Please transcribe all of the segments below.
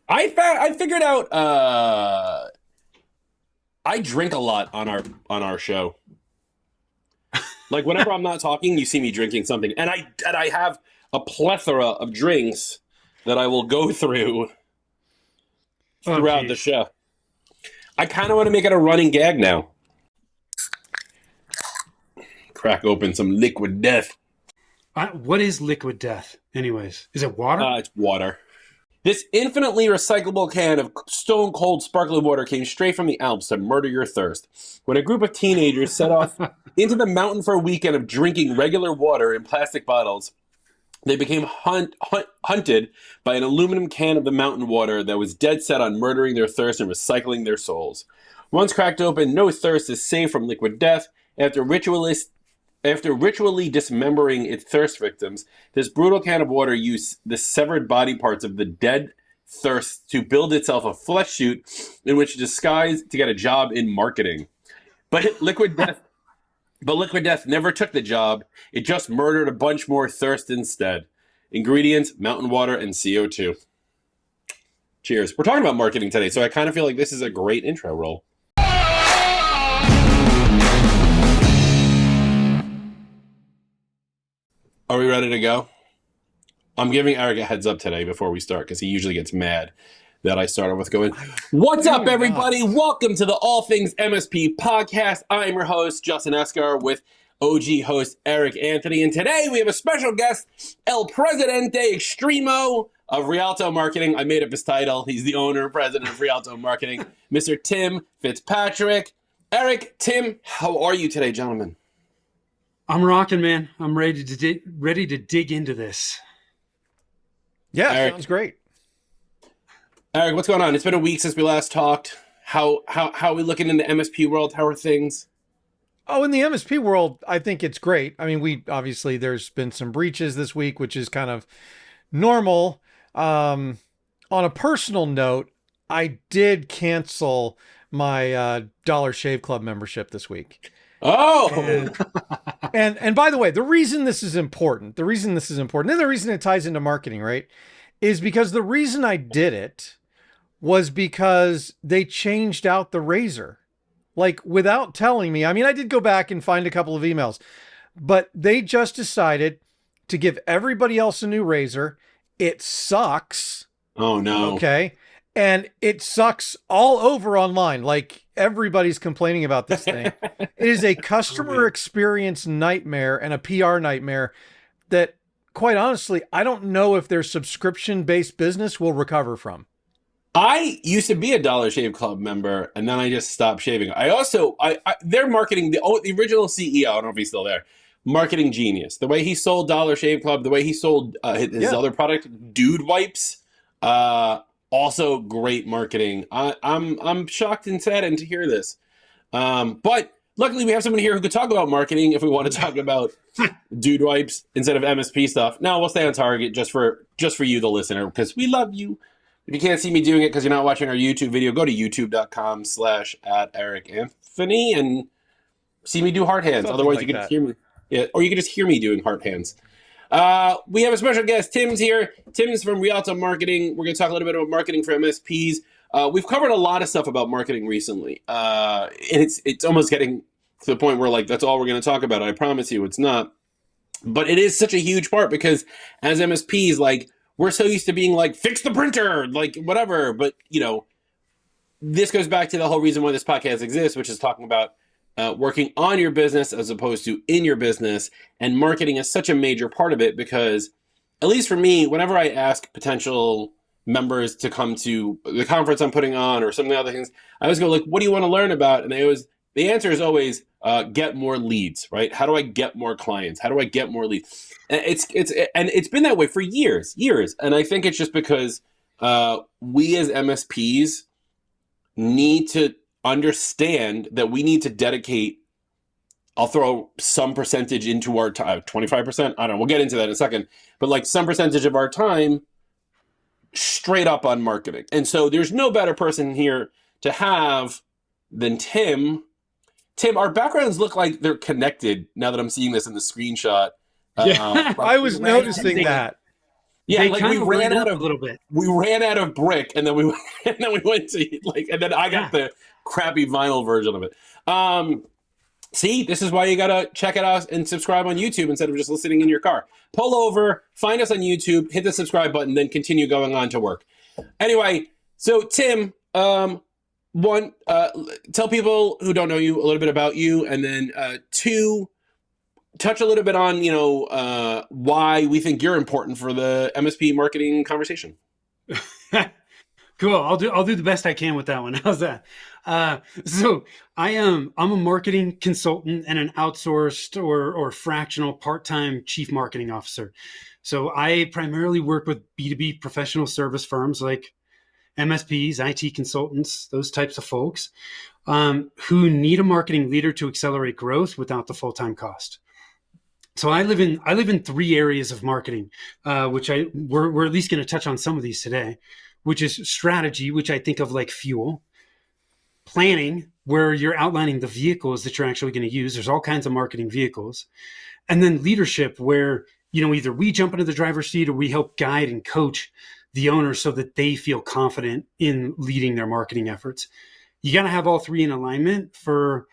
I figured out I drink a lot on our show. Like whenever I'm not talking, you see me drinking something, and I have a plethora of drinks that I will go through Oh, throughout the geez. show. I kind of want to make it a running gag now. Crack open some liquid death. What is liquid death, anyways? Is it water? It's water. This infinitely recyclable can of stone cold sparkling water came straight from the Alps to murder your thirst. When a group of teenagers set off into the mountain for a weekend of drinking regular water in plastic bottles, they became hunted by an aluminum can of the mountain water that was dead set on murdering their thirst and recycling their souls. Once cracked open, no thirst is safe from liquid death. After ritually dismembering its thirst victims, this brutal can of water used the severed body parts of the dead thirst to build itself a flesh suit in which to disguise to get a job in marketing. But Liquid Death never took the job. It just murdered a bunch more thirst instead. Ingredients, mountain water, and CO2. Cheers. We're talking about marketing today, so I kind of feel like this is a great intro roll. Are we ready to go? I'm giving Eric a heads up today before we start because he usually gets mad that I started with going, "What's up, everybody? Welcome to the All Things MSP podcast. I'm your host, Justin Esgar, with OG host Eric Anthony. And today we have a special guest, El Presidente Extremo of Rialto Marketing. I made up his title. He's the owner, president of Rialto Marketing, Mr. Tim Fitzpatrick. Eric, Tim, how are you today, gentlemen? I'm rocking, man. I'm ready to dig into this. Yeah, Eric. sounds great. Eric, what's going on? It's been a week since we last talked. How are we looking in the MSP world? How are things? Oh, in the MSP world, I think it's great. I mean, we obviously there's been some breaches this week, which is kind of normal. On a personal note, I did cancel my Dollar Shave Club membership this week. Oh, And by the way, the reason this is important, and the reason it ties into marketing, right, is because the reason I did it was because they changed out the razor. Like without telling me. I mean, I did go back and find a couple of emails, but they just decided to give everybody else a new razor. It sucks. oh no. Okay. And it sucks all over online. Like everybody's complaining about this thing. It is a customer experience nightmare and a PR nightmare that, quite honestly, I don't know if their subscription-based business will recover from. I used to be a Dollar Shave Club member, and then I just stopped shaving. Their marketing, the original CEO, I don't know if he's still there, marketing genius. The way he sold Dollar Shave Club, the way he sold his other product, Dude Wipes, also great marketing. I'm shocked and saddened to hear this. But luckily we have someone here who could talk about marketing if we want to talk about Dude Wipes instead of MSP stuff. No, we'll stay on target just for you, the listener, because we love you. If you can't see me doing it because you're not watching our YouTube video, go to youtube.com/@EricAnthony and see me do heart hands. Something Otherwise, like you can that. just hear me. Yeah, or you can just hear me doing heart hands. We have a special guest. Tim's here. Tim's from Rialto Marketing. We're going to talk a little bit about marketing for MSPs. We've covered a lot of stuff about marketing recently. And it's almost getting to the point where, like, that's all we're going to talk about. I promise you it's not. But it is such a huge part because as MSPs, like, we're so used to being like, fix the printer, like, whatever. But, you know, this goes back to the whole reason why this podcast exists, which is talking about working on your business as opposed to in your business. And marketing is such a major part of it because, at least for me, whenever I ask potential members to come to the conference I'm putting on or some of the other things, I always go like, what do you want to learn about? And the answer is always get more leads, right? How do I get more clients? How do I get more leads? And it's been that way for years. And I think it's just because we as MSPs need to understand that we need to dedicate, I'll throw some percentage into our time, 25%. I don't know. We'll get into that in a second. But like some percentage of our time straight up on marketing. And so there's no better person here to have than Tim. Tim, our backgrounds look like they're connected now that I'm seeing this in the screenshot. Yeah. I was noticing that. Yeah, They like kind of ran up a little bit. we ran out of brick, and then we and then we went to and then I got Yeah. the crappy vinyl version of it. See, this is why you gotta check it out and subscribe on YouTube instead of just listening in your car. Pull over, find us on YouTube, hit the subscribe button, then continue going on to work. Anyway, so Tim, one, tell people who don't know you a little bit about you, and then two, touch a little bit on why we think you're important for the MSP marketing conversation. Cool. I'll do the best I can with that one. How's that? So I'm a marketing consultant and an outsourced or fractional part-time chief marketing officer. So I primarily work with B2B professional service firms like MSPs, IT consultants, those types of folks who need a marketing leader to accelerate growth without the full-time cost. So I live in three areas of marketing, which we're at least going to touch on some of these today, which is strategy, which I think of like fuel, planning, where you're outlining the vehicles that you're actually going to use. There's all kinds of marketing vehicles. And then leadership, where, either we jump into the driver's seat or we help guide and coach the owners so that they feel confident in leading their marketing efforts. You got to have all three in alignment for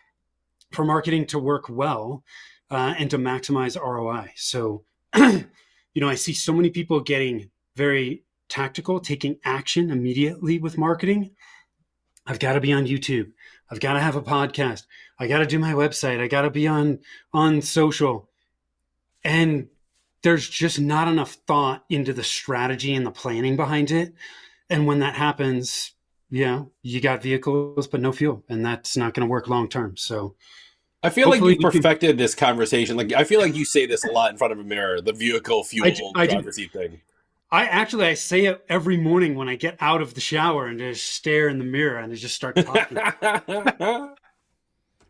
marketing to work well and to maximize ROI. So, I see so many people getting very tactical, taking action immediately with marketing. I've got to be on YouTube. I've got to have a podcast. I got to do my website. I got to be on social. And there's just not enough thought into the strategy and the planning behind it. And when that happens, you got vehicles, but no fuel. And that's not going to work long term. So I feel like you've perfected this conversation. Like, I feel like you say this a lot in front of a mirror, the vehicle fuel driver's seat thing. I say it every morning when I get out of the shower and just stare in the mirror and I just start talking.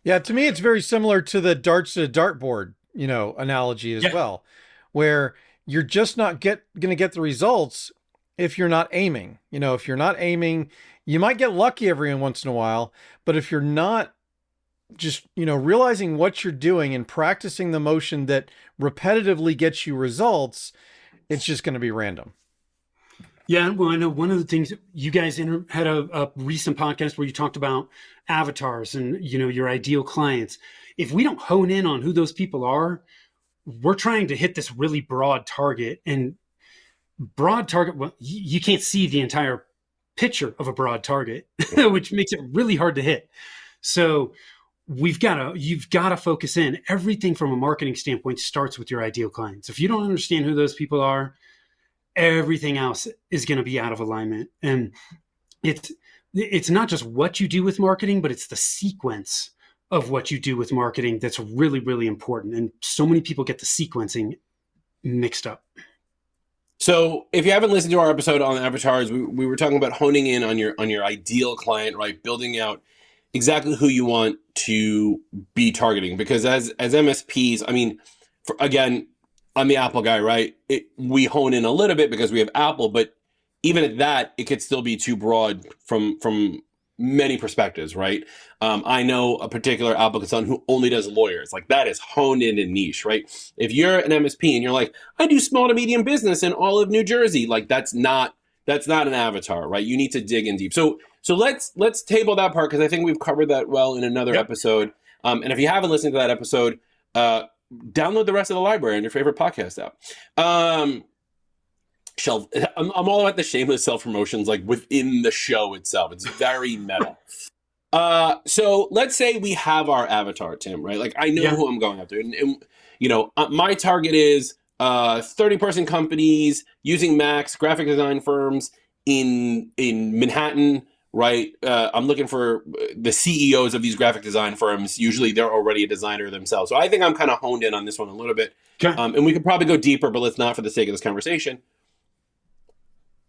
Yeah, to me, it's very similar to the darts to dartboard, analogy as well, where you're just not going to get the results if you're not aiming. If you're not aiming, you might get lucky every once in a while, but if you're not just, realizing what you're doing and practicing the motion that repetitively gets you results, it's just going to be random. Yeah, well, I know one of the things you guys had a recent podcast where you talked about avatars and, your ideal clients. If we don't hone in on who those people are, we're trying to hit this really broad target, and well, you can't see the entire picture of a broad target, which makes it really hard to hit. So you've got to focus in. Everything from a marketing standpoint starts with your ideal clients. If you don't understand who those people are, everything else is going to be out of alignment. And it's not just what you do with marketing, but it's the sequence of what you do with marketing that's really, really important. And so many people get the sequencing mixed up. So if you haven't listened to our episode on avatars, we were talking about honing in on your ideal client, right? Building out exactly who you want to be targeting. Because as MSPs, I mean, again, I'm the Apple guy, right? We hone in a little bit because we have Apple, but even at that, it could still be too broad from many perspectives, right? I know a particular Apple consultant who only does lawyers. Like, that is honed in and niche, right? If you're an MSP and you're like, I do small to medium business in all of New Jersey, like that's not an avatar, right? You need to dig in deep. So let's table that part, because I think we've covered that well in another episode. And if you haven't listened to that episode, download the rest of the library on your favorite podcast app. I'm all about the shameless self-promotions, like within the show itself. It's very meta. So let's say we have our avatar, Tim, right? Like, I know who I'm going after. And my target is 30-person companies using Macs, graphic design firms in Manhattan, right? I'm looking for the CEOs of these graphic design firms. Usually they're already a designer themselves. So I think I'm kind of honed in on this one a little bit. Okay. And we could probably go deeper, but let's not for the sake of this conversation.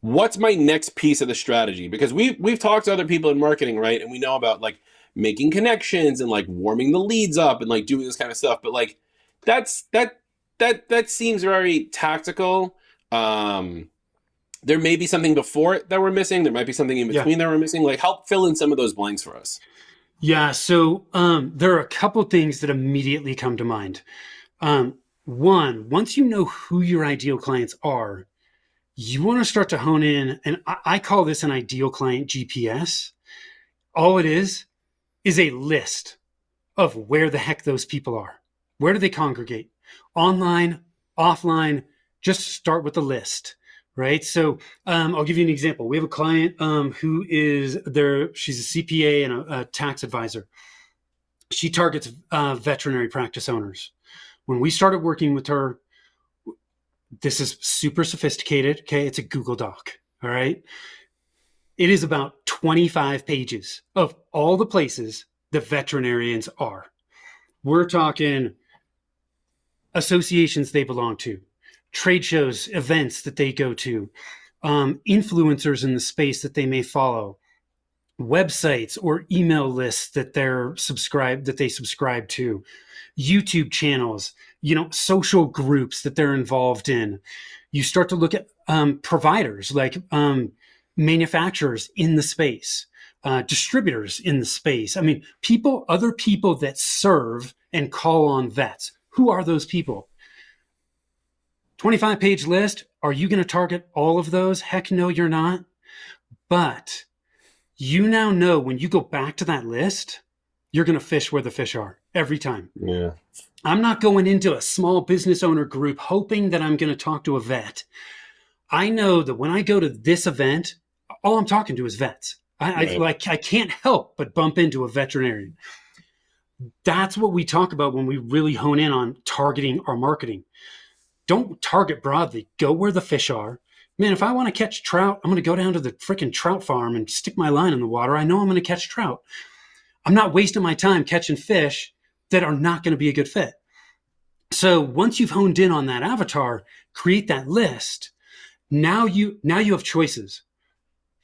What's my next piece of the strategy? Because we've talked to other people in marketing, right? And we know about like making connections and like warming the leads up and like doing this kind of stuff. But like that seems very tactical. There may be something before it that we're missing. There might be something in between that we're missing. Like, help fill in some of those blanks for us. Yeah. So there are a couple things that immediately come to mind. One, once you know who your ideal clients are, you want to start to hone in, and I call this an ideal client GPS. All it is a list of where the heck those people are. Where do they congregate? Online, offline, just start with the list, right? So I'll give you an example. We have a client who is there. She's a CPA and a tax advisor. She targets veterinary practice owners. When we started working with her, this is super sophisticated. Okay. It's a Google Doc. All right. It is about 25 pages of all the places the veterinarians are. We're talking associations they belong to, trade shows, events that they go to, influencers in the space that they may follow, websites or email lists that they subscribe to, YouTube channels, social groups that they're involved in. You start to look at providers like manufacturers in the space, distributors in the space. I mean, other people that serve and call on vets. Who are those people? 25-page list. Are you going to target all of those? Heck no, you're not. But you now know when you go back to that list, you're going to fish where the fish are every time. Yeah. I'm not going into a small business owner group hoping that I'm going to talk to a vet. I know that when I go to this event, all I'm talking to is vets. I can't help but bump into a veterinarian. That's what we talk about when we really hone in on targeting our marketing. Don't target broadly. Go where the fish are. Man, if I want to catch trout, I'm going to go down to the freaking trout farm and stick my line in the water. I know I'm going to catch trout. I'm not wasting my time catching fish that are not going to be a good fit. So once you've honed in on that avatar, create that list. Now you have choices.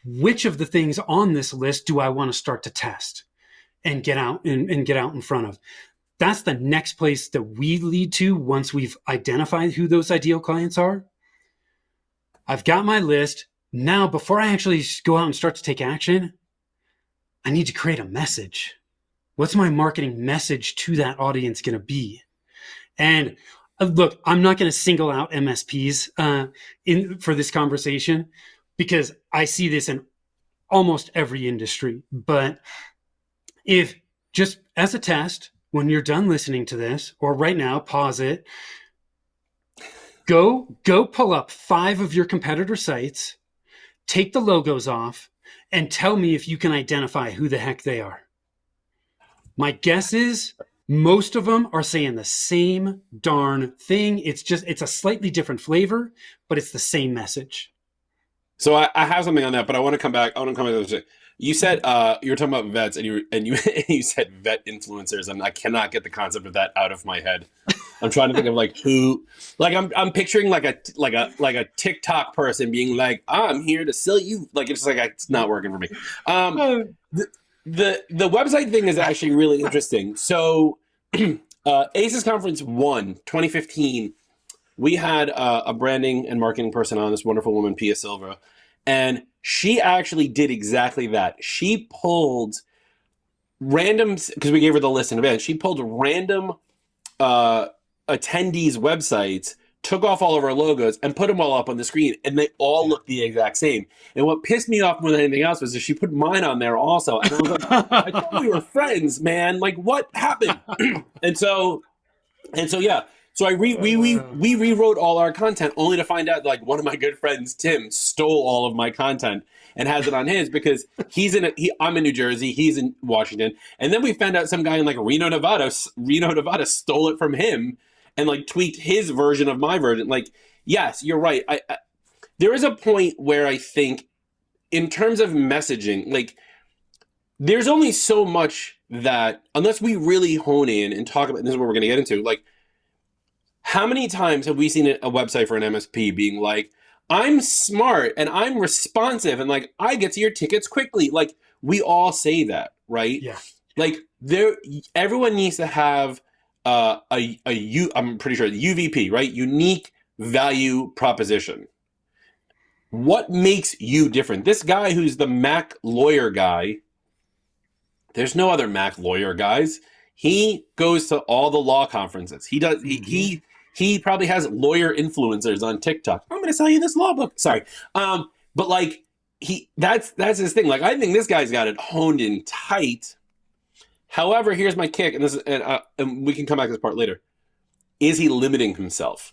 Which of the things on this list do I want to start to test and get out and get out in front of? That's the next place that we lead to once we've identified who those ideal clients are. I've got my list. Now, before I actually go out and start to take action, I need to create a message. What's my marketing message to that audience going to be? And look, I'm not going to single out MSPs for this conversation because I see this in almost every industry. But if just as a test, when you're done listening to this, or right now, pause it, go pull up 5 of your competitor sites, take the logos off, and tell me if you can identify who the heck they are. My guess is most of them are saying the same darn thing. It's a slightly different flavor, but it's the same message. So I have something on that, but I want to come back. To this. You said you were talking about vets, and you said vet influencers, and I cannot get the concept of that out of my head. I'm trying to think of who, I'm picturing like a TikTok person being like, I'm here to sell you. It's not working for me. The website thing is actually really interesting. So ACES Conference 1, 2015, we had a branding and marketing person on, this wonderful woman, Pia Silva, and she actually did exactly that. She pulled random, because we gave her the list in advance, she pulled random attendees' websites, took off all of our logos, and put them all up on the screen, and they all look the exact same. And what pissed me off more than anything else was that she put mine on there also. And I was like, I thought we were friends, man. Like, what happened? and so yeah. So we rewrote all our content only to find out one of my good friends, Tim, stole all of my content and has it on his because I'm in New Jersey, he's in Washington, and then we found out some guy in Reno, Nevada stole it from him and tweaked his version of my version. Yes, you're right. I there is a point where I think, in terms of messaging, there's only so much that unless we really hone in and talk about, and this is what we're going to get into, how many times have we seen a website for an MSP being like, I'm smart and I'm responsive and I get to your tickets quickly. We all say that, right? Yeah. Everyone needs to have I'm pretty sure the UVP, right? Unique value proposition. What makes you different? This guy who's the Mac lawyer guy, there's no other Mac lawyer guys. He goes to all the law conferences. He he probably has lawyer influencers on TikTok. I'm going to sell you this law book. Sorry. But like that's his thing. Like, I think this guy's got it honed in tight. However, here's my kick, and and we can come back to this part later. Is he limiting himself?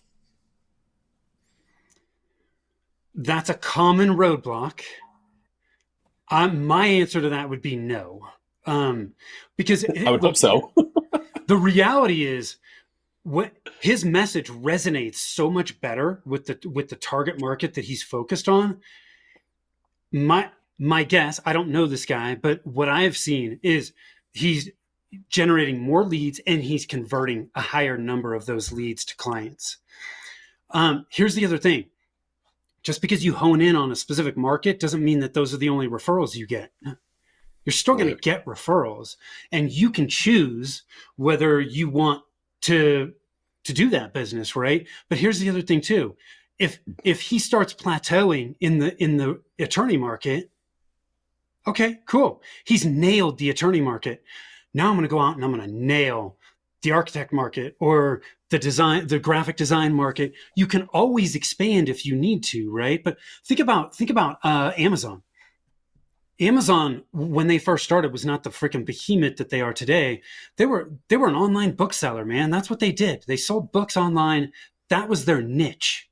That's a common roadblock. My answer to that would be no. Because I would hope so. The reality is, what his message resonates so much better with the target market that he's focused on. My guess, I don't know this guy, but what I have seen is he's generating more leads and he's converting a higher number of those leads to clients. Here's the other thing. Just because you hone in on a specific market doesn't mean that those are the only referrals you get. You're still going to get referrals, and you can choose whether you want to do that business, right? But here's the other thing too. If he starts plateauing in the attorney market, okay, cool. He's nailed the attorney market. Now I'm going to go out and I'm going to nail the architect market or the graphic design market. You can always expand if you need to, right? But think about Amazon. Amazon, when they first started, was not the freaking behemoth that they are today. They were an online bookseller, man. That's what they did. They sold books online. That was their niche.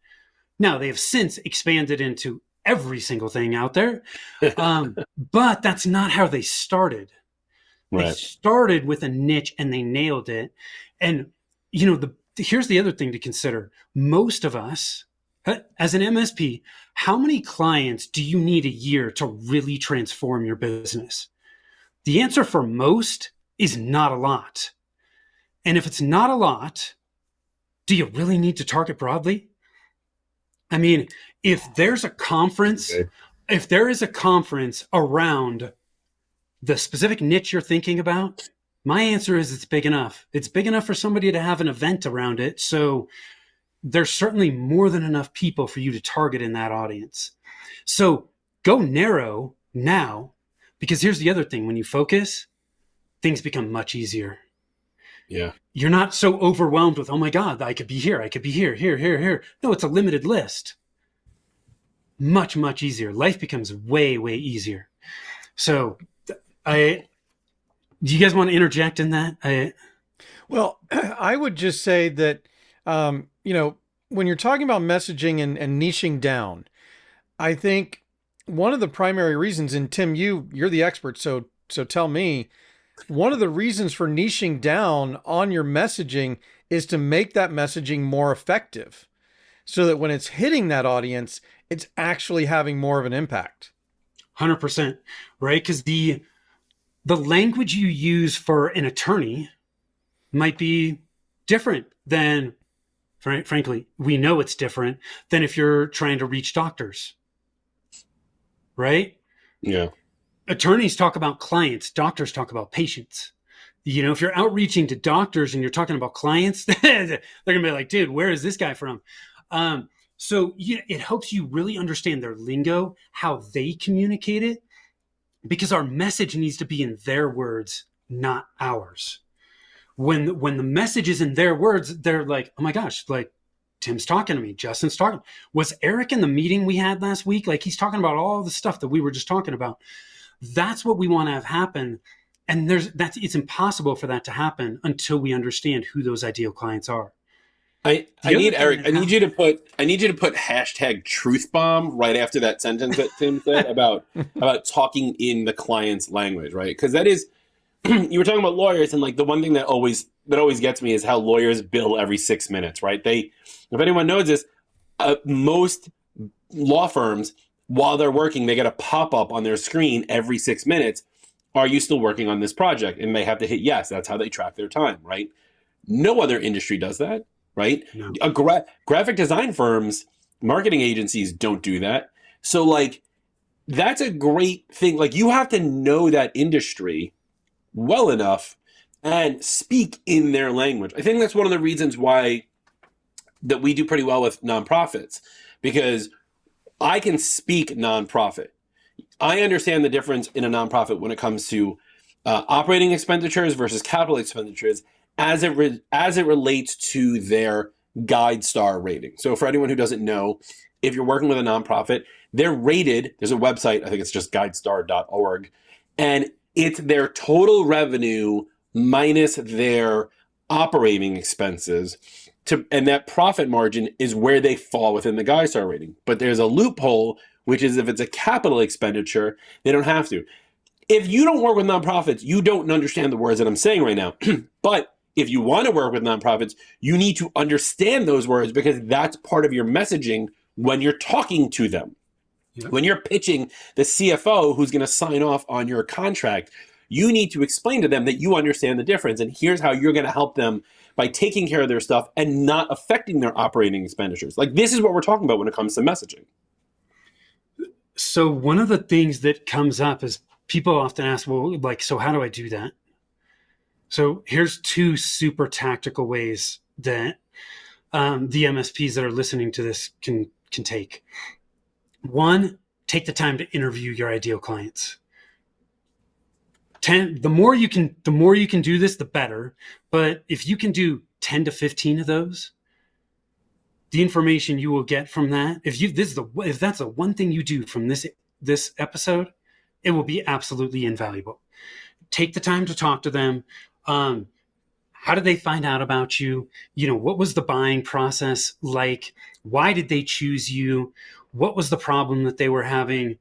Now they have since expanded into every single thing out there. But that's not how they started. Right. They started with a niche and they nailed it. And, here's the other thing to consider. Most of us, as an MSP, how many clients do you need a year to really transform your business? The answer for most is not a lot. And if it's not a lot, do you really need to target broadly? I mean, if there's a conference, if there is a conference around the specific niche you're thinking about, my answer is it's big enough. It's big enough for somebody to have an event around it. So there's certainly more than enough people for you to target in that audience. So go narrow now, because here's the other thing. When you focus, things become much easier. Yeah. You're not so overwhelmed with, oh my God, I could be here. I could be here, here, here, here. No, it's a limited list. Much, much easier. Life becomes way, way easier. So do you guys want to interject in that? Well, I would just say that, when you're talking about messaging and niching down, I think one of the primary reasons, and Tim, you're the expert, so tell me, one of the reasons for niching down on your messaging is to make that messaging more effective so that when it's hitting that audience, it's actually having more of an impact. 100%, right? Because the language you use for an attorney might be different than, frankly, we know it's different than if you're trying to reach doctors, right? Yeah. Attorneys talk about clients, doctors talk about patients. If you're outreaching to doctors and you're talking about clients, they're going to be like, dude, where is this guy from? So it helps you really understand their lingo, how they communicate it, because our message needs to be in their words, not ours. When the message is in their words, they're like, oh my gosh, like Tim's talking to me, Justin's talking. Was Eric in the meeting we had last week? Like, he's talking about all the stuff that we were just talking about. That's what we want to have happen. And it's impossible for that to happen until we understand who those ideal clients are. I need you to put hashtag truth bomb right after that sentence that Tim said about talking in the client's language, right? Because that is, you were talking about lawyers, and like the one thing that always gets me is how lawyers bill every 6 minutes, right? If anyone knows this, most law firms, while they're working, they get a pop-up on their screen every 6 minutes. Are you still working on this project? And they have to hit yes. That's how they track their time, right? No other industry does that, right? No. Graphic design firms, marketing agencies don't do that. So like, that's a great thing. Like, you have to know that industry well enough and speak in their language. I think that's one of the reasons why that we do pretty well with nonprofits, because I can speak nonprofit. I understand the difference in a nonprofit when it comes to operating expenditures versus capital expenditures as it relates to their Guide Star rating. So for anyone who doesn't know, if you're working with a nonprofit, they're rated, there's a website, I think it's just guidestar.org, and it's their total revenue minus their operating expenses, and that profit margin is where they fall within the Guide Star rating. But there's a loophole, which is if it's a capital expenditure, they don't have to. If you don't work with nonprofits, you don't understand the words that I'm saying right now. But if you want to work with nonprofits, you need to understand those words, because that's part of your messaging when you're talking to them. Yep. When you're pitching the CFO who's going to sign off on your contract, you need to explain to them that you understand the difference, and here's how you're going to help them by taking care of their stuff and not affecting their operating expenditures. Like, this is what we're talking about when it comes to messaging. So one of the things that comes up is people often ask, well, like, so how do I do that? So here's two super tactical ways that the MSPs that are listening to this can take. One, take the time to interview your ideal clients. The more you can do this, the better. But if you can do 10 to 15 of those, the information you will get from that, if that's the one thing you do from this episode, it will be absolutely invaluable. Take the time to talk to them. How did they find out about you? What was the buying process like? Why did they choose you? What was the problem that they were having?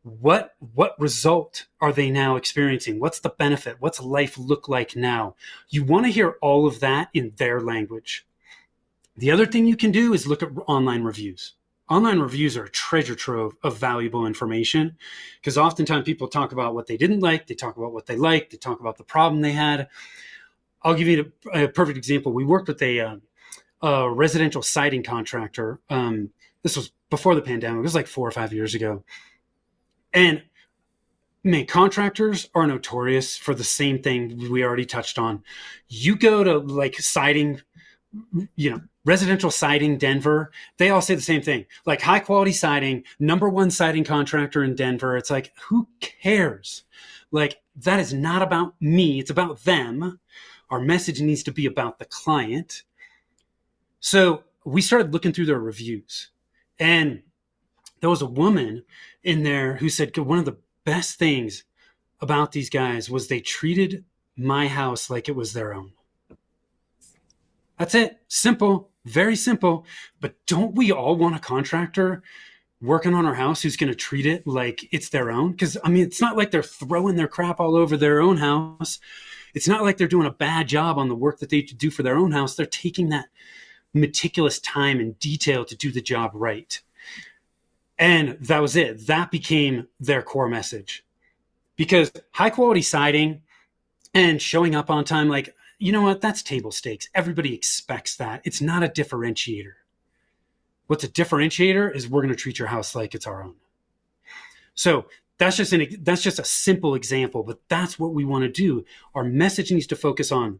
What result are they now experiencing? What's the benefit? What's life look like now? You want to hear all of that in their language. The other thing you can do is look at online reviews. Online reviews are a treasure trove of valuable information, because oftentimes people talk about what they didn't like, they talk about what they liked, they talk about the problem they had. I'll give you a perfect example. We worked with a residential siding contractor. This was before the pandemic. It was like 4 or 5 years ago. And man, contractors are notorious for the same thing we already touched on. You go to like siding, residential siding, Denver, they all say the same thing. Like, high quality siding, #1 siding contractor in Denver. It's like, who cares? Like, that is not about me. It's about them. Our message needs to be about the client. So we started looking through their reviews, and there was a woman in there who said one of the best things about these guys was they treated my house like it was their own. That's it. Simple, very simple. But don't we all want a contractor working on our house who's going to treat it like it's their own? Because, it's not like they're throwing their crap all over their own house. It's not like they're doing a bad job on the work that they do for their own house. They're taking that meticulous time and detail to do the job right. And that was it. That became their core message. Because high quality siding and showing up on time, like, you know what? That's table stakes. Everybody expects that. It's not a differentiator. What's a differentiator is we're going to treat your house like it's our own. So that's just a simple example, but that's what we want to do. Our message needs to focus on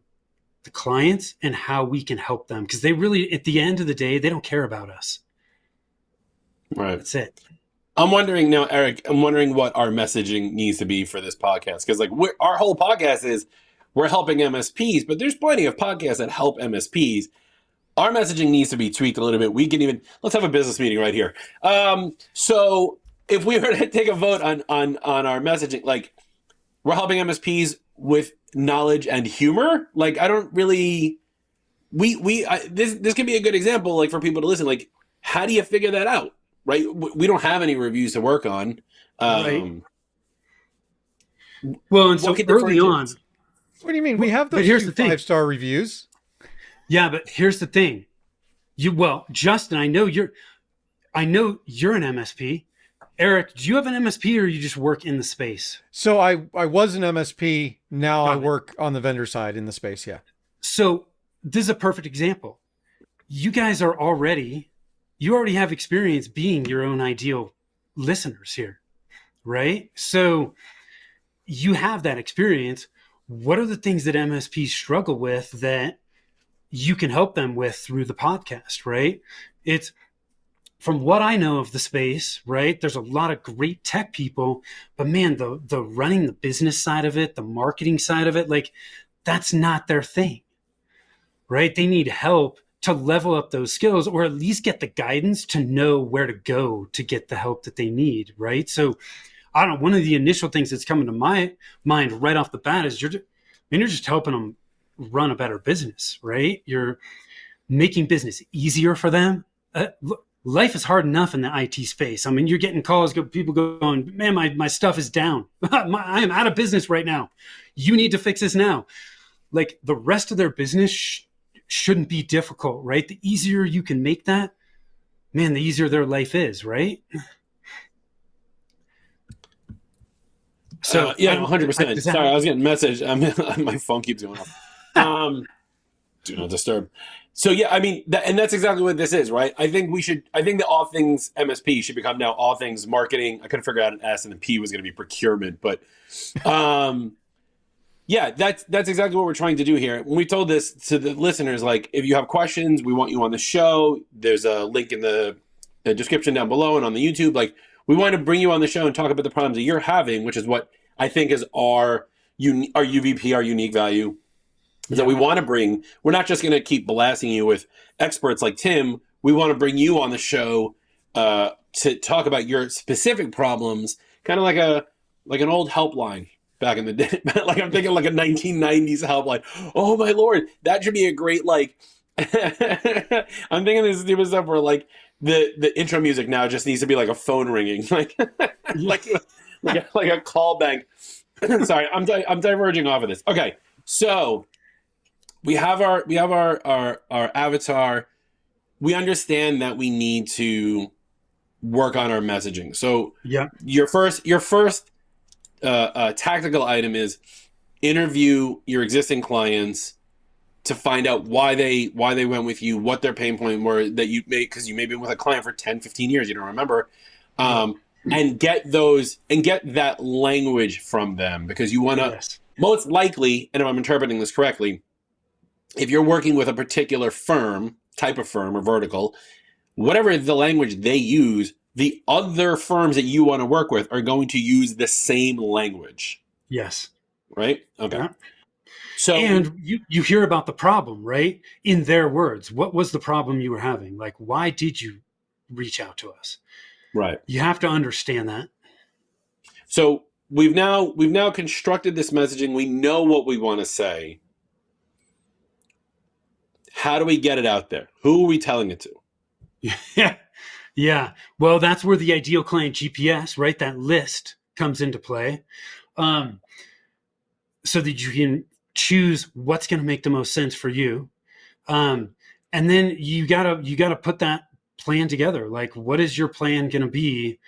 the clients and how we can help them, because they really, at the end of the day, they don't care about us. Right. That's it. I'm wondering now, Eric, what our messaging needs to be for this podcast. Because our whole podcast is we're helping MSPs, but there's plenty of podcasts that help MSPs. Our messaging needs to be tweaked a little bit. Let's have a business meeting right here. So if we were to take a vote on our messaging, like, we're helping MSPs with knowledge and humor. Like, I don't really, this can be a good example, like, for people to listen. Like, how do you figure that out? Right? We don't have any reviews to work on. Right. Well, and so early on. What do you mean? We have those 2 5-star reviews. Yeah, but here's the thing. Justin, I know you're an MSP. Eric, do you have an MSP, or you just work in the space? So I was an MSP. Now I work on the vendor side in the space. Yeah. So this is a perfect example. You guys you already have experience being your own ideal listeners here, right? So you have that experience. What are the things that MSPs struggle with that you can help them with through the podcast, right? It's, from what I know of the space, right, there's a lot of great tech people, but man, the running the business side of it, the marketing side of it, like, that's not their thing, right? They need help to level up those skills, or at least get the guidance to know where to go to get the help that they need, right? So I don't know, one of the initial things that's coming to my mind right off the bat is you're just helping them run a better business, right? You're making business easier for them. Life is hard enough in the IT space. I mean, you're getting calls, people going, man, my stuff is down. I am out of business right now. You need to fix this now. Like, the rest of their business shouldn't be difficult, right? The easier you can make that, man, the easier their life is, right? So yeah, 100%. Sorry, I was getting a message. My phone keeps going off. Do not disturb. So yeah, I mean, and that's exactly what this is, right? I think that all things MSP should become now all things marketing. I couldn't figure out an S, and the P was going to be procurement, but yeah, that's exactly what we're trying to do here. When we told this to the listeners, like, if you have questions, we want you on the show. There's a link in the description down below and on the YouTube. Like, we want to bring you on the show and talk about the problems that you're having, which is what I think is our UVP, our unique value. Is that we want to bring, we're not just going to keep blasting you with experts like Tim. We want to bring you on the show to talk about your specific problems, kind of like an old helpline back in the day. Like, I'm thinking like a 1990s helpline. Oh my Lord, that should be a great, like, I'm thinking this stupid stuff where, like, the intro music now just needs to be like a phone ringing, like like a call bank. Sorry, I'm diverging off of this. Okay, so we have our avatar. We understand that we need to work on our messaging. So yeah, your first tactical item is interview your existing clients to find out why they went with you, what their pain point were that you made, because you may have been with a client for 10, 15 years, you don't remember, and get that language from them, because you want to, yes, most likely, and if I'm interpreting this correctly, if you're working with a particular type of firm or vertical, whatever the language they use, the other firms that you want to work with are going to use the same language. Yes. Right? Okay. Yeah. So, and you hear about the problem, right? In their words, what was the problem you were having? Like, why did you reach out to us? Right. You have to understand that. So we've now constructed this messaging. We know what we want to say. How do we get it out there? Who are we telling it to? Yeah. Yeah. Well, that's where the ideal client GPS, right? That list comes into play. So that you can choose what's going to make the most sense for you. And then you gotta put that plan together. Like, what is your plan going to be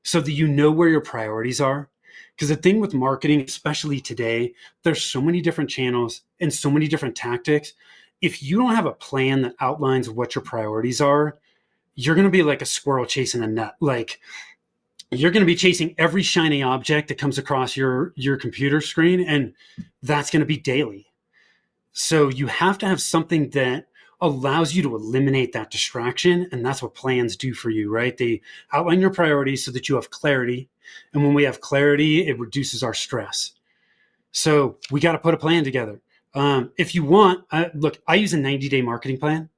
so that you know where your priorities are? Because the thing with marketing, especially today, there's so many different channels and so many different tactics. If you don't have a plan that outlines what your priorities are, you're going to be like a squirrel chasing a nut. Like, you're going to be chasing every shiny object that comes across your computer screen, and that's going to be daily. So you have to have something that allows you to eliminate that distraction, and that's what plans do for you, right? They outline your priorities so that you have clarity, and when we have clarity, it reduces our stress. So we got to put a plan together. If you want, look, I use a 90-day marketing plan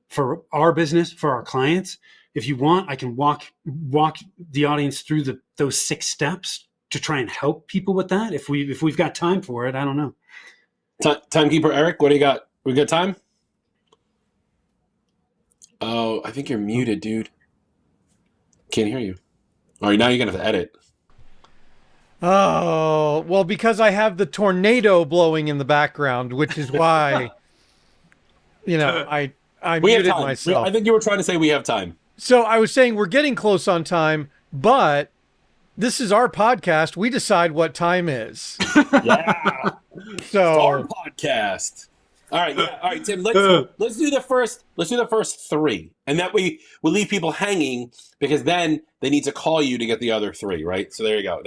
for our business, for our clients. If you want, I can walk the audience through those 6 steps to try and help people with that. If we've got time for it, I don't know. Timekeeper Eric, what do you got? We got time? Oh, I think you're muted, dude. Can't hear you. All right, now you're gonna have to edit. Oh, well, because I have the tornado blowing in the background, which is why, I muted myself. I think you were trying to say we have time. So I was saying we're getting close on time, but this is our podcast. We decide what time is. Yeah. So our podcast. All right, yeah. All right, Tim. Let's do the first 3, and that way we'll leave people hanging, because then they need to call you to get the other 3, right? So there you go.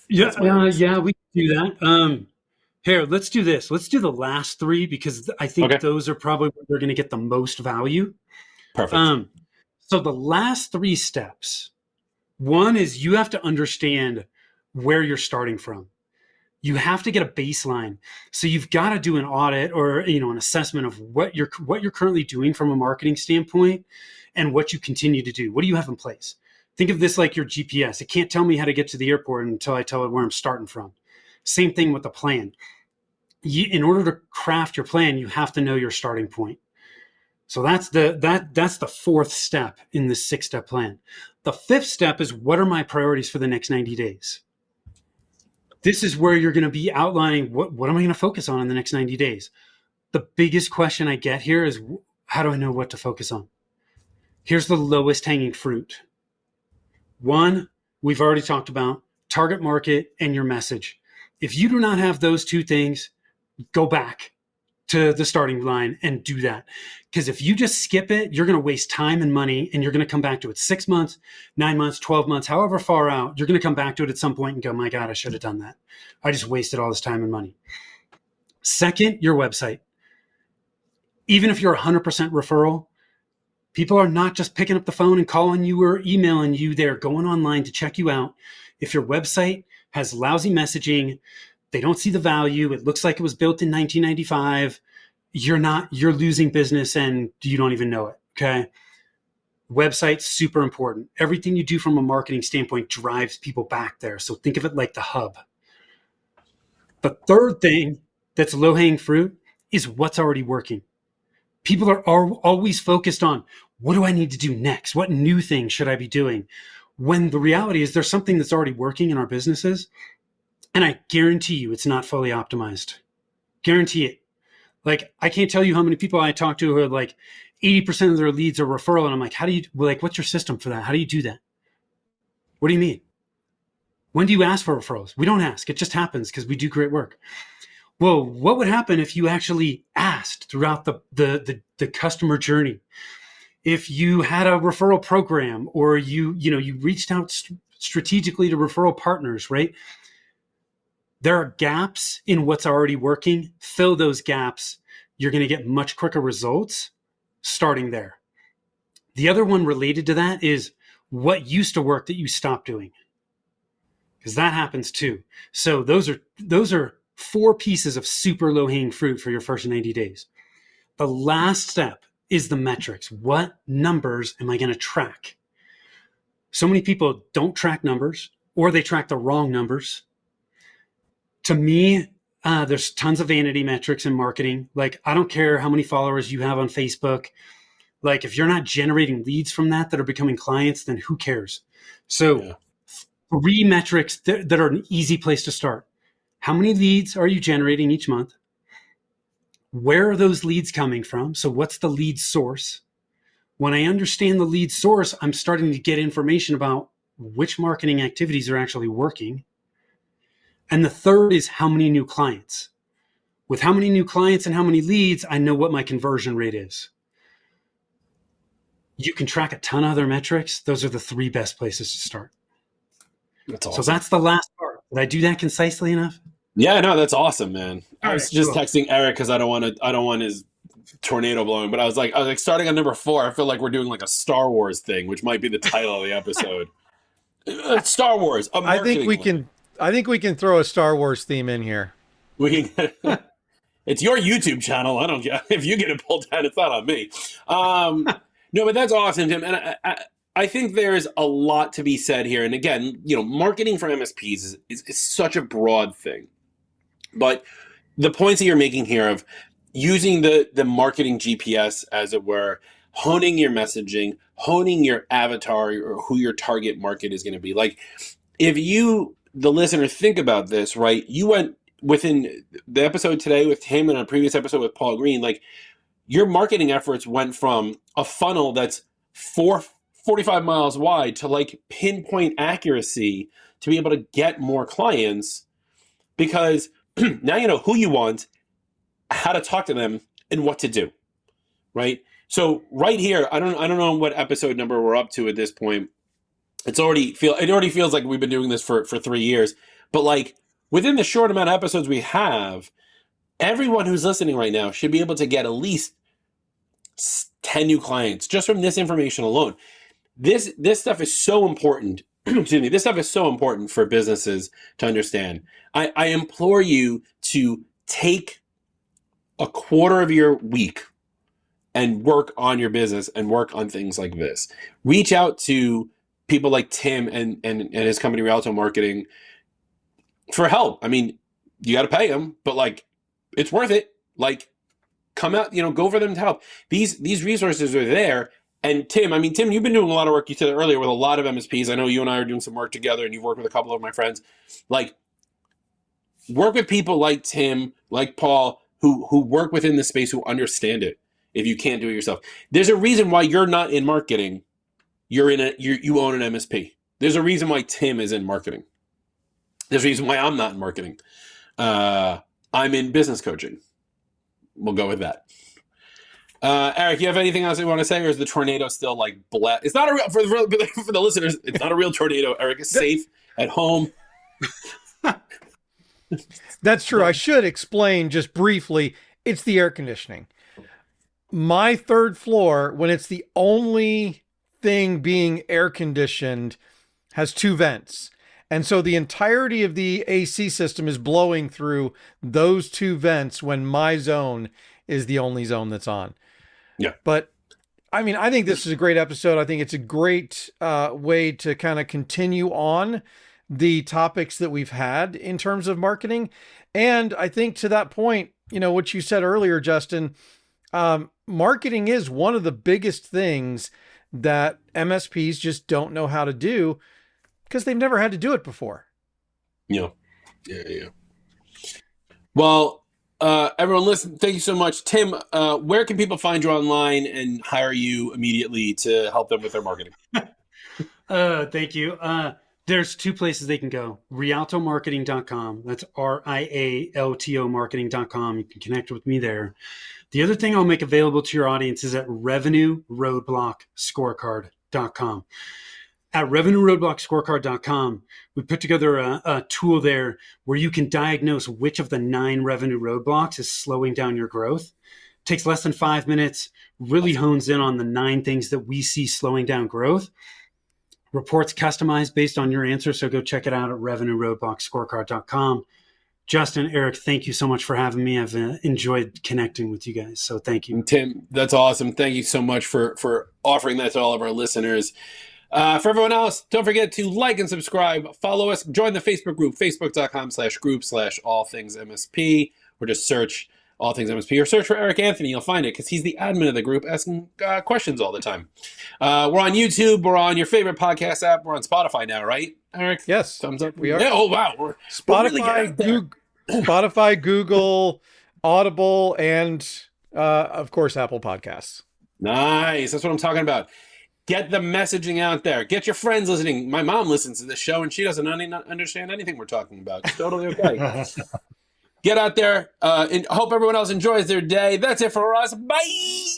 Yeah, we can do that. Here, let's do this. Let's do the last 3, because I think those are probably where they're going to get the most value. Perfect. So the last 3 steps, one is you have to understand where you're starting from. You have to get a baseline. So you've got to do an audit or, an assessment of what you're currently doing from a marketing standpoint and what you continue to do. What do you have in place? Think of this like your GPS. It can't tell me how to get to the airport until I tell it where I'm starting from. Same thing with the plan. In order to craft your plan, you have to know your starting point. So that's the fourth step in the 6-step plan. The fifth step is, what are my priorities for the next 90 days? This is where you're going to be outlining what am I going to focus on in the next 90 days. The biggest question I get here is, how do I know what to focus on? Here's the lowest hanging fruit. One, we've already talked about, target market and your message. If you do not have those two things, go back to the starting line and do that. Because if you just skip it, you're going to waste time and money, and you're going to come back to it 6 months, 9 months, 12 months, however far out, you're going to come back to it at some point and go, my God, I should have done that. I just wasted all this time and money. Second, your website. Even if you're 100% referral, people are not just picking up the phone and calling you or emailing you. They're going online to check you out. If your website has lousy messaging, they don't see the value, it looks like it was built in 1995, you're losing business and you don't even know it. Okay. Website's super important. Everything you do from a marketing standpoint drives people back there. So think of it like the hub. The third thing that's low-hanging fruit is what's already working. People are always focused on, what do I need to do next? What new thing should I be doing? When the reality is, there's something that's already working in our businesses, and I guarantee you it's not fully optimized. Guarantee it. Like, I can't tell you how many people I talk to who are like 80% of their leads are referral. And I'm like, what's your system for that? How do you do that? What do you mean? When do you ask for referrals? We don't ask. It just happens because we do great work. Well, what would happen if you actually asked throughout the customer journey? If you had a referral program, or you reached out strategically to referral partners, right? There are gaps in what's already working. Fill those gaps. You're going to get much quicker results starting there. The other one related to that is what used to work that you stopped doing, because that happens too. So those are 4 pieces of super low-hanging fruit for your first 90 days. The last step is the metrics. What numbers am I going to track? So many people don't track numbers, or they track the wrong numbers. To me, there's tons of vanity metrics in marketing. Like, I don't care how many followers you have on Facebook. Like, if you're not generating leads from that are becoming clients, then who cares? So 3 metrics that are an easy place to start. How many leads are you generating each month? Where are those leads coming from? So what's the lead source? When I understand the lead source, I'm starting to get information about which marketing activities are actually working. And the third is, how many new clients? With how many new clients and how many leads, I know what my conversion rate is. You can track a ton of other metrics. Those are the 3 best places to start. That's awesome. So that's the last part. Did I do that concisely enough? Yeah, no, that's awesome, man. I was just cool. texting Eric because I don't want his tornado blowing, but I was like starting on number 4. I feel like we're doing like a Star Wars thing, which might be the title of the episode. Star Wars. I think we can throw a Star Wars theme in here. We can. It's your YouTube channel. I don't care if you get it pulled down. It's not on me. No, but that's awesome, Tim. And I think there's a lot to be said here. And again, marketing for MSPs is such a broad thing. But the points that you're making here of using the marketing GPS, as it were, honing your messaging, honing your avatar, or who your target market is going to be. Like, if you, the listener, think about this, right? You went within the episode today with Tim and a previous episode with Paul Green, like, your marketing efforts went from a funnel that's 45 miles wide to like pinpoint accuracy to be able to get more clients, because now you know who you want, how to talk to them, and what to do, right? So right here, I don't know what episode number we're up to at this point. It already feels like we've been doing this for 3 years, but like within the short amount of episodes we have, everyone who's listening right now should be able to get at least 10 new clients just from this information alone. This stuff is so important excuse me, this stuff is so important for businesses to understand. I implore you to take a quarter of your week and work on your business and work on things like this. Reach out to people like Tim and his company Rialto Marketing for help. I mean, you got to pay them, but like, it's worth it. Like, come out, go for them to help. These resources are there. And Tim, you've been doing a lot of work, you said earlier, with a lot of MSPs. I know you and I are doing some work together, and you've worked with a couple of my friends. Like, work with people like Tim, like Paul, who work within the space, who understand it. If you can't do it yourself, there's a reason why you're not in marketing. You own an MSP. There's a reason why Tim is in marketing. There's a reason why I'm not in marketing. I'm in business coaching. We'll go with that. Eric, you have anything else you want to say, or is the tornado still like blessed? It's not a real for the listeners. It's not a real tornado. Eric is safe at home. That's true. I should explain just briefly. It's the air conditioning. My third floor, when it's the only thing being air conditioned, has 2 vents. And so the entirety of the AC system is blowing through those 2 vents when my zone is the only zone that's on. Yeah. But I think this is a great episode. I think it's a great way to kind of continue on the topics that we've had in terms of marketing. And I think to that point, what you said earlier, Justin, marketing is one of the biggest things that MSPs just don't know how to do because they've never had to do it before. Yeah. Well, everyone listen, thank you so much. Tim, where can people find you online and hire you immediately to help them with their marketing? Thank you. There's 2 places they can go. Rialtomarketing.com. That's RIALTO marketing.com. You can connect with me there. The other thing I'll make available to your audience is at revenueroadblockscorecard.com. At revenueroadblockscorecard.com, we put together a tool there where you can diagnose which of the 9 revenue roadblocks is slowing down your growth. It takes less than 5 minutes, really hones in on the 9 things that we see slowing down growth. Reports customized based on your answer, so go check it out at revenueroadblockscorecard.com. Justin, Eric, thank you so much for having me. I've enjoyed connecting with you guys, so thank you. Tim, that's awesome. Thank you so much for offering that to all of our listeners. For everyone else, don't forget to like and subscribe, follow us, join the Facebook group, facebook.com/group/allthingsmsp, or just search All Things MSP, or search for Eric Anthony. You'll find it because he's the admin of the group asking questions all the time. We're on YouTube. We're on your favorite podcast app. We're on Spotify now, right, Eric? Yes. Thumbs up. We are. Yeah, oh, wow. We're really getting out there. Spotify, Google, Audible, and of course, Apple Podcasts. Nice. That's what I'm talking about. Get the messaging out there. Get your friends listening. My mom listens to this show, and she doesn't understand anything we're talking about. It's totally okay. Get out there. And hope everyone else enjoys their day. That's it for us. Bye.